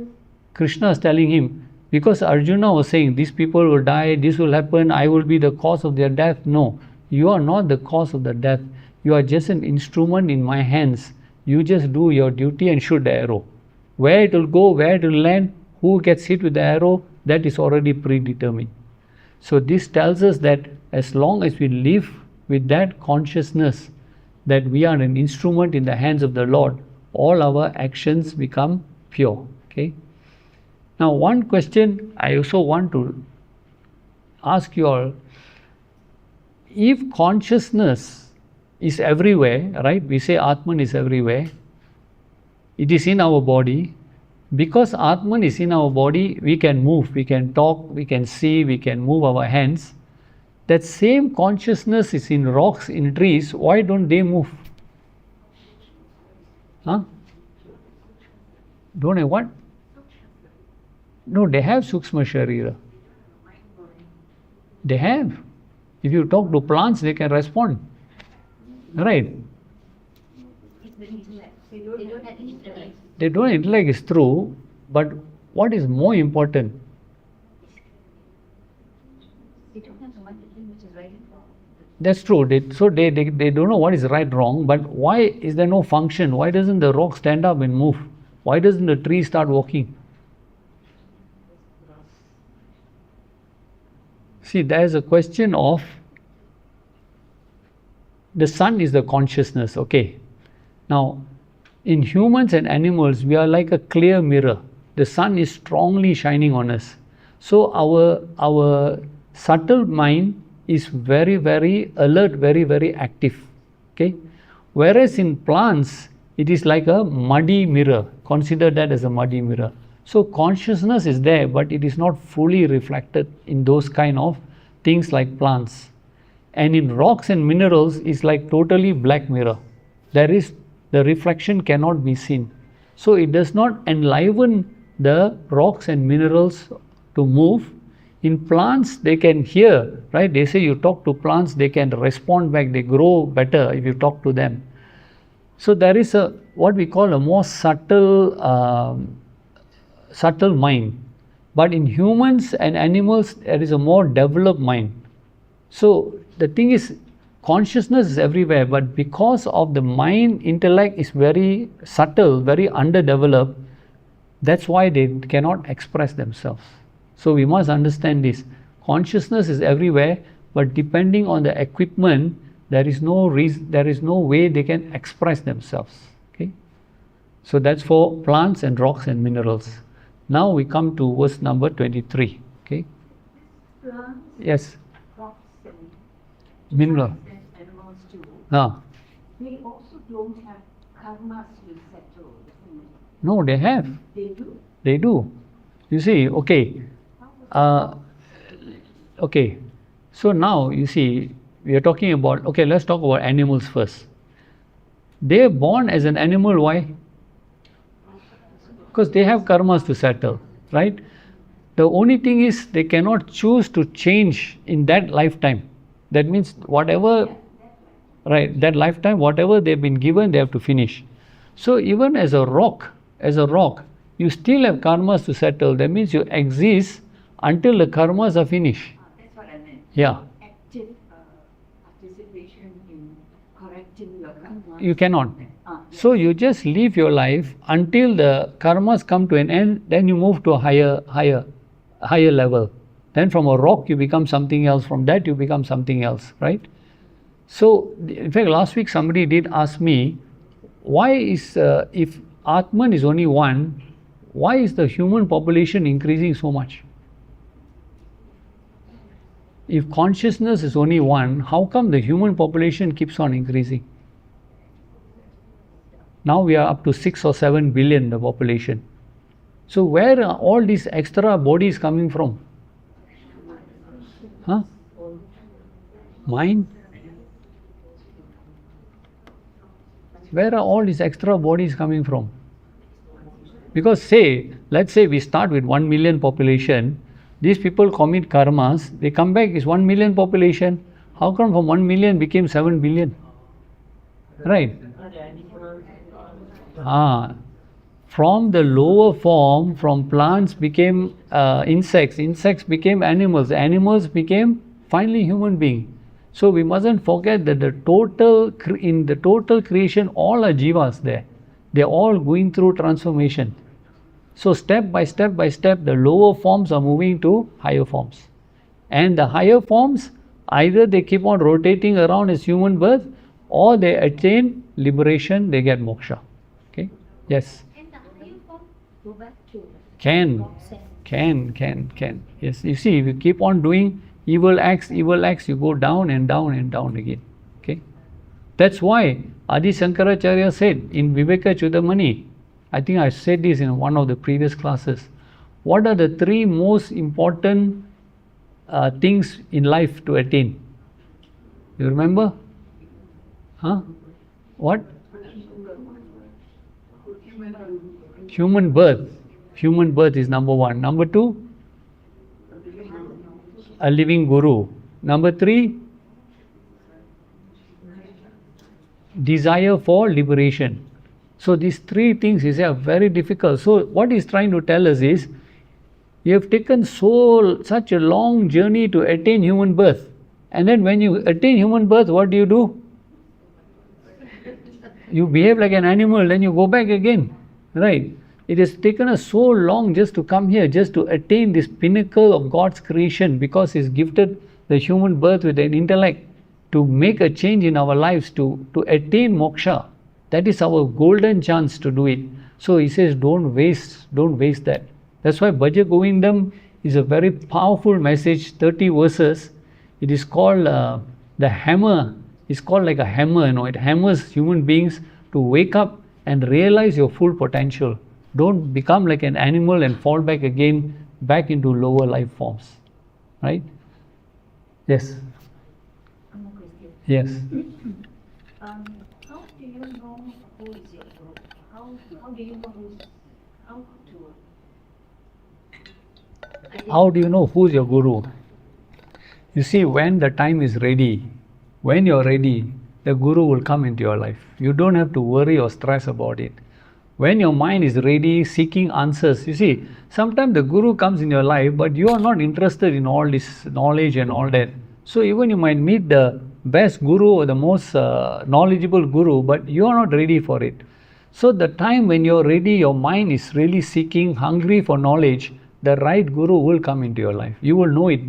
Krishna is telling him, because Arjuna was saying, these people will die, this will happen, I will be the cause of their death. No, you are not the cause of the death. You are just an instrument in my hands. You just do your duty and shoot the arrow. Where it will go, where it will land, who gets hit with the arrow, that is already predetermined. So this tells us that as long as we live with that consciousness that we are an instrument in the hands of the Lord, all our actions become pure. Okay. Now one question I also want to ask you all, if consciousness is everywhere, right? We say Ātman is everywhere. It is in our body. Because Ātman is in our body, we can move, we can talk, we can see, we can move our hands. That same consciousness is in rocks, in trees. Why don't they move? Huh? Don't have what? No, they have Sukshma Sharira. They have. If you talk to plants, they can respond. Right? They don't have intellect, is true, but what is more important? That's true. They don't know what is right wrong, but why is there no function? Why doesn't the rock stand up and move? Why doesn't the tree start walking? See, there is a question of the sun is the consciousness, okay. Now, in humans and animals, we are like a clear mirror. The sun is strongly shining on us. So our subtle mind is very, very alert, very, very active. Okay. Whereas in plants, it is like a muddy mirror. Consider that as a muddy mirror. So consciousness is there, but it is not fully reflected in those kind of things like plants. And in rocks and minerals, it's like totally black mirror. The reflection cannot be seen. So it does not enliven the rocks and minerals to move. In plants, they can hear, right? They say you talk to plants, they can respond back, they grow better if you talk to them. So there is what we call a more subtle mind. But in humans and animals, there is a more developed mind. So the thing is, consciousness is everywhere, but because of the mind, intellect is very subtle, very underdeveloped, that's why they cannot express themselves. So we must understand this. Consciousness is everywhere, but depending on the equipment, there is no way they can express themselves. Okay? So that's for plants and rocks and minerals. Now we come to verse number 23. Okay? Yes. Mineral. They also don't have karmas to settle. No, they have. They do. They do. You see, okay. Okay. So now you see, we are talking about, okay, let's talk about animals first. They are born as an animal, why? Because they have karmas to settle, right? The only thing is they cannot choose to change in that lifetime. That means whatever, right, that lifetime, whatever they've been given, they have to finish. So even as a rock, you still have karmas to settle. That means you exist until the karmas are finished. That's what I meant. Yeah. Active participation in correcting your karma. You cannot. So you just live your life until the karmas come to an end, then you move to a higher level. Then from a rock you become something else, from that you become something else, right? So in fact last week somebody did ask me, why is, if Ātman is only one, why is the human population increasing so much? If consciousness is only one, how come the human population keeps on increasing? Now we are up to 6 or 7 billion, the population. So where are all these extra bodies coming from? Huh? Mind? Where are all these extra bodies coming from? Because let's say we start with 1 million population, these people commit karmas, they come back, is 1 million population. How come from 1 million became 7 billion? Right? From the lower form, from plants became insects, insects became animals, animals became finally human being. So we mustn't forget that in the total creation, all are jivas there. They're all going through transformation. So step by step, the lower forms are moving to higher forms. And the higher forms, either they keep on rotating around as human birth, or they attain liberation, they get moksha. Okay? Yes? And the higher form go back to Can. Yes, you see, if you keep on doing evil acts, you go down and down and down again. Okay? That's why Adi Shankaracharya said in Viveka Chudamani, I think I said this in one of the previous classes, what are the 3 most important things in life to attain? You remember? Huh? What? Human birth. Human birth is number 1. Number 2? A living guru. Number 3? Desire for liberation. So these 3 things are very difficult. So what he's trying to tell us is, you have taken such a long journey to attain human birth. And then when you attain human birth, what do? You behave like an animal, then you go back again. Right? It has taken us so long just to come here, just to attain this pinnacle of God's creation, because He's gifted the human birth with an intellect to make a change in our lives, to attain moksha. That is our golden chance to do it. So He says, don't waste that. That's why Bhaja Govindam is a very powerful message, 30 verses. It is called the hammer. It's called like a hammer, it hammers human beings to wake up and realize your full potential. Don't become like an animal and fall back into lower life forms. Right? Yes? One more question. Yes. How do you know who is your guru? How do you know How do you know who's your guru? You see, when the time is ready, when you're ready, the guru will come into your life. You don't have to worry or stress about it. When your mind is ready, seeking answers, you see, sometimes the guru comes in your life, but you are not interested in all this knowledge and all that. So even you might meet the best guru or the most knowledgeable guru, but you are not ready for it. So the time when you're ready, your mind is really seeking, hungry for knowledge, the right guru will come into your life. You will know it,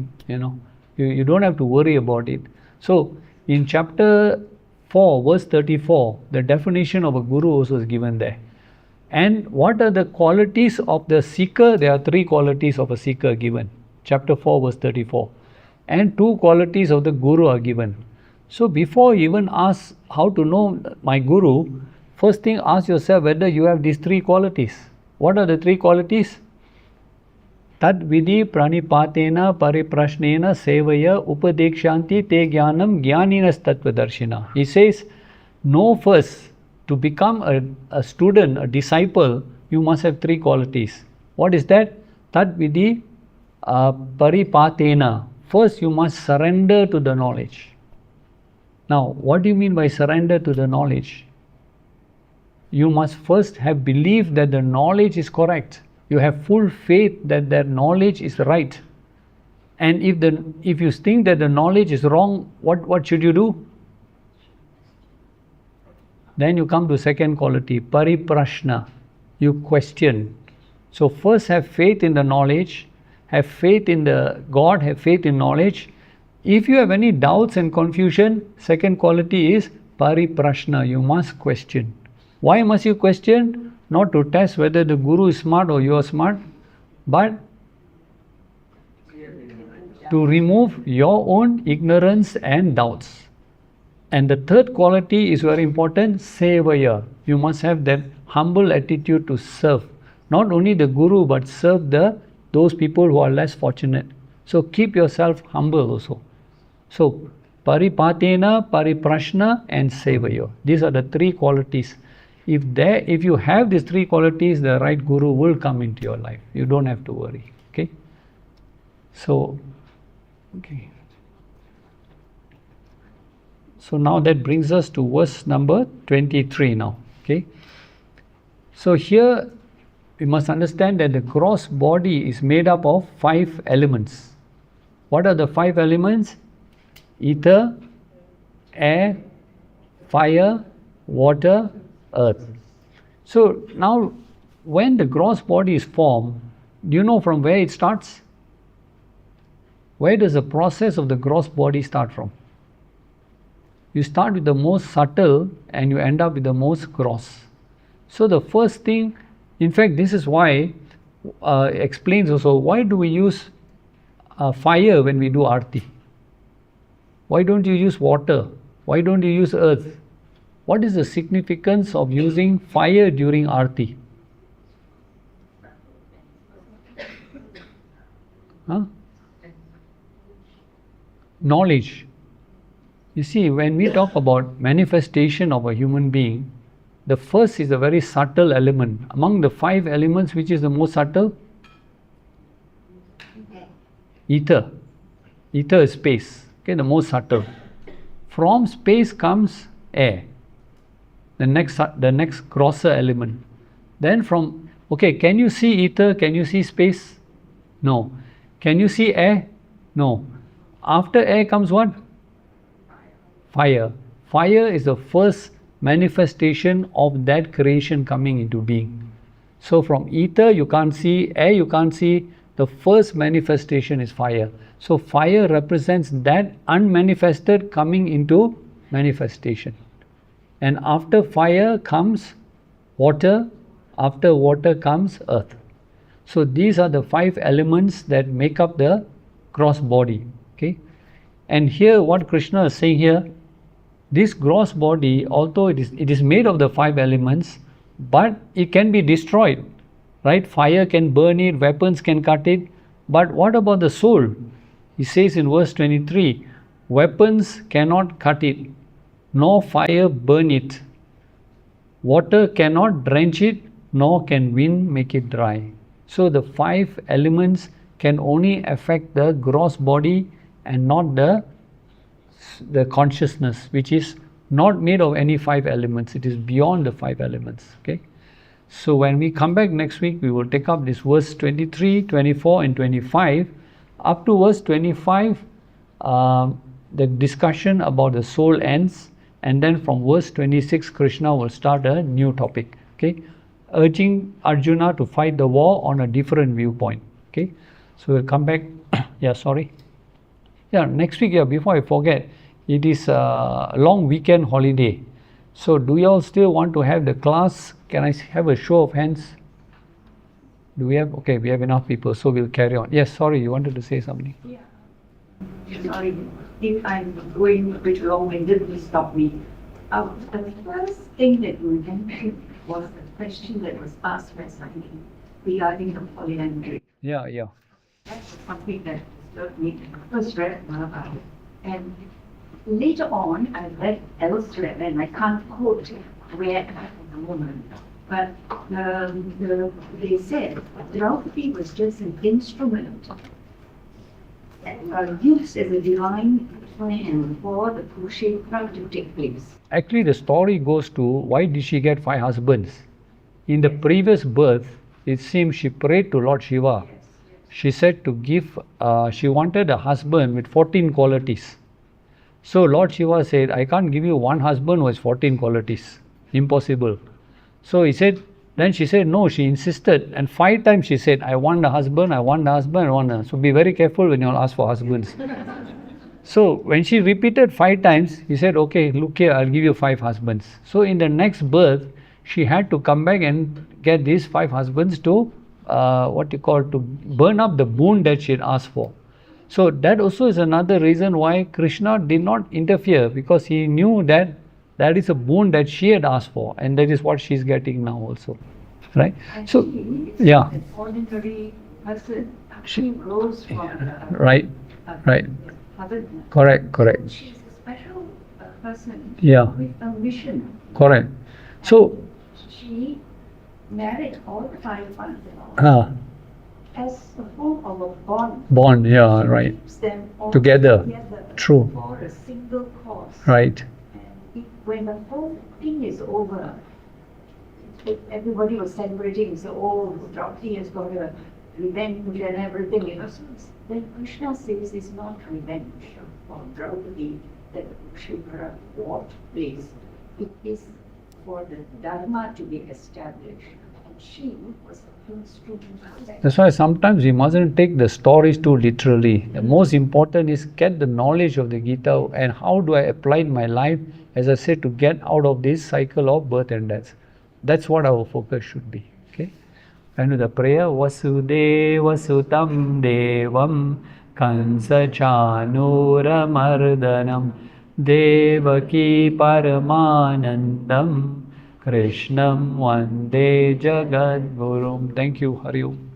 You don't have to worry about it. So in chapter 4, verse 34, the definition of a guru also is given there. And what are the qualities of the seeker? There are 3 qualities of a seeker given. Chapter 4, verse 34. And 2 qualities of the guru are given. So before you even ask how to know my guru, first thing ask yourself whether you have these 3 qualities. What are the 3 qualities? Tad vidhi pranipatena pariprashnena sevaya upadekshanti te jnanam jnaninas tattvadarshina. He says, know first, to become a student, a disciple, you must have three qualities. What is that? Tad vidhi paripatena. First, you must surrender to the knowledge. Now, what do you mean by surrender to the knowledge? You must first have believed that the knowledge is correct. You have full faith that that knowledge is right. And if you think that the knowledge is wrong, what should you do? Then you come to second quality, pariprashna. You question. So first have faith in the knowledge, have faith in the God, have faith in knowledge. If you have any doubts and confusion, second quality is pariprashna. You must question. Why must you question? Not to test whether the guru is smart or you are smart, but to remove your own ignorance and doubts. And the third quality is very important, sevaya. You must have that humble attitude to serve. Not only the guru, but serve those people who are less fortunate. So keep yourself humble also. So paripatena, pariprashna and sevaya. These are the three qualities. If you have these three qualities, the right guru will come into your life. You don't have to worry. Okay? So, okay. So now that brings us to verse number 23 now. Okay? So here we must understand that the gross body is made up of 5 elements. What are the 5 elements? Ether, air, fire, water, earth. So now when the gross body is formed, do you know from where it starts? Where does the process of the gross body start from? You start with the most subtle and you end up with the most gross. So the first thing, in fact this is why, explains also, why do we use fire when we do arti? Why don't you use water? Why don't you use earth? What is the significance of using fire during arti? Knowledge. You see, when we talk about manifestation of a human being, the first is a very subtle element. Among the 5 elements, which is the most subtle? Ether. Ether is space. Okay, the most subtle. From space comes air. The next grosser element. Then from, okay, can you see ether? Can you see space? No. Can you see air? No. After air comes what? Fire. Fire is the first manifestation of that creation coming into being. So from ether you can't see, air you can't see, the first manifestation is fire. So fire represents that unmanifested coming into manifestation. And after fire comes water, after water comes earth. So these are the 5 elements that make up the gross body. Okay? And here what Krishna is saying here, this gross body, although it is made of the 5 elements, but it can be destroyed, right? Fire can burn it, weapons can cut it, but what about the soul? He says in verse 23, weapons cannot cut it, nor fire burn it. Water cannot drench it, nor can wind make it dry. So the 5 elements can only affect the gross body and not the consciousness, which is not made of any 5 elements. It is beyond the 5 elements. Okay. So when we come back next week, we will take up this verse 23, 24 and 25. Up to verse 25, the discussion about the soul ends, and then from verse 26, Krishna will start a new topic. Okay, urging Arjuna to fight the war on a different viewpoint. Okay, so we'll come back. Yeah, sorry. Yeah, next week, before I forget, it is a long weekend holiday. So do you all still want to have the class? Can I have a show of hands? Do we have? Okay, we have enough people, so we'll carry on. Yes, sorry, you wanted to say something? Yeah. Sorry, if I'm going a bit long-winded, please stop me. The first thing that we mentioned was the question that was asked by Sankhya regarding the polyandry. Yeah. That's something that disturbed me. First read Mahabharata, and later on I read elsewhere, and I can't quote where at the moment, but they said Draupadi was just an instrument used as a divine plan for the Kurukshetra to take place. Actually, the story goes to why did she get 5 husbands? In the previous birth, it seems she prayed to Lord Shiva. She said to give, she wanted a husband with 14 qualities. So Lord Shiva said, I can't give you one husband who has 14 qualities. Impossible. So he said, then she said, no, she insisted. And 5 times she said, I want a husband, I want a husband, I want a. So be very careful when you ask for husbands. So when she repeated 5 times, he said, okay, look here, I'll give you 5 husbands. So in the next birth, she had to come back and get these 5 husbands to, to burn up the boon that she had asked for. So that also is another reason why Krishna did not interfere, because he knew that that is a boon that she had asked for, and that is what she is getting now also. Right? And So, yeah. An ordinary person actually grows from Right. Right. other- Correct. She's a special person Yeah. with a mission. Correct. So, She married all 5 ones as a form of a bond. bond, yeah, She right. keeps them all Together. True. for a single cause. Right. And when the whole thing is over, everybody was celebrating. So, oh, Draupadi has got a revenge and everything. So then Krishna says it's not revenge for Draupadi that Kurukshetra war took place. It is for the Dharma to be established. And she was the instrument of that. That's why sometimes we mustn't take the stories too literally. The most important is get the knowledge of the Gita and how do I apply in my life, as I said, to get out of this cycle of birth and death. That's what our focus should be. Okay? And with the prayer, Vasudeva Sutam Devam Kansa Chanura Mardanam Devaki Paramanandam Krishnam Vande Jagadgurum. Thank you. Hari Om.